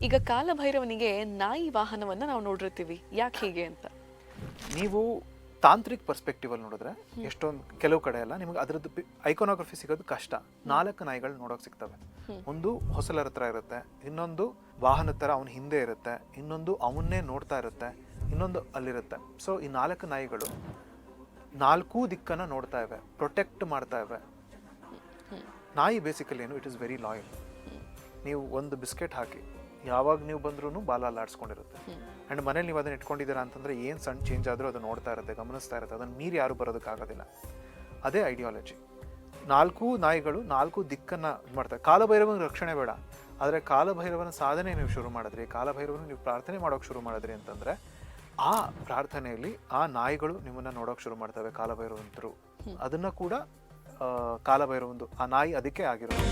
ಈಗ ಕಾಲಭೈರವನಿಗೆ ನಾಯಿ ವಾಹನವನ್ನ ನಾವು ನೋಡಿರ್ತೀವಿ, ಯಾಕೆ ಹೀಗೆ ಅಂತ? ನೀವು ತಾಂತ್ರಿಕ್ ಪರ್ಸ್ಪೆಕ್ಟಿವ್ ಅಲ್ಲಿ ನೋಡಿದ್ರೆ ಎಷ್ಟೊಂದು ಕೆಲವು ಕಡೆ ಎಲ್ಲ ನಿಮಗೆ ಅದರದ್ದು ಐಕೋನೋಗ್ರಫಿ ಸಿಗೋದು ಕಷ್ಟ. 4 ನಾಯಿಗಳು ನೋಡೋಕೆ ಸಿಗ್ತವೆ. ಒಂದು ಹೊಸಲರ ಹತ್ರ ಇರುತ್ತೆ, ಇನ್ನೊಂದು ವಾಹನದ ಥರ ಅವನ ಹಿಂದೆ ಇರುತ್ತೆ, ಇನ್ನೊಂದು ಅವನ್ನೇ ನೋಡ್ತಾ ಇರುತ್ತೆ, ಇನ್ನೊಂದು ಅಲ್ಲಿರುತ್ತೆ. ಸೊ ಈ 4 ನಾಯಿಗಳು 4 ದಿಕ್ಕನ್ನು ನೋಡ್ತಾ ಇವೆ, ಪ್ರೊಟೆಕ್ಟ್ ಮಾಡ್ತಾ ಇವೆ. ನಾಯಿ ಬೇಸಿಕಲಿ ಏನು, ಇಟ್ ಇಸ್ ವೆರಿ ಲಾಯಲ್. ನೀವು ಒಂದು ಬಿಸ್ಕೆಟ್ ಹಾಕಿ ಯಾವಾಗ ನೀವು ಬಂದ್ರೂ ಬಾಲ ಅಲ್ಲಾಡಿಸ್ಕೊಂಡಿರುತ್ತೆ. ಆ್ಯಂಡ್ ಮನೇಲಿ ನೀವು ಅದನ್ನ ಇಟ್ಕೊಂಡಿದ್ದೀರಾ ಅಂತಂದರೆ ಏನು ಸಣ್ಣ ಚೇಂಜ್ ಆದರೂ ಅದು ನೋಡ್ತಾ ಇರುತ್ತೆ, ಗಮನಿಸ್ತಾ ಇರುತ್ತೆ. ಅದನ್ನು ಮೀರಿ ಯಾರು ಬರೋದಕ್ಕಾಗೋದಿಲ್ಲ. ಅದೇ ಐಡಿಯಾಲಜಿ. 4 ನಾಯಿಗಳು 4 ದಿಕ್ಕನ್ನು ಮಾಡ್ತಾರೆ. ಕಾಲಭೈರವನ ರಕ್ಷಣೆ ಬೇಡ, ಆದರೆ ಕಾಲಭೈರವನ ಸಾಧನೆ ನೀವು ಶುರು ಮಾಡಿದ್ರಿ, ಕಾಲಭೈರವನ ನೀವು ಪ್ರಾರ್ಥನೆ ಮಾಡೋಕೆ ಶುರು ಮಾಡಿದ್ರಿ ಅಂತಂದರೆ ಆ ಪ್ರಾರ್ಥನೆಯಲ್ಲಿ ಆ ನಾಯಿಗಳು ನಿಮ್ಮನ್ನು ನೋಡೋಕೆ ಶುರು ಮಾಡ್ತವೆ, ಕಾಲಭೈರವಂತರು. ಅದನ್ನು ಕೂಡ ಕಾಲಭೈರವಂದು ಆ ನಾಯಿ ಅದಕ್ಕೆ ಆಗಿರೋದು.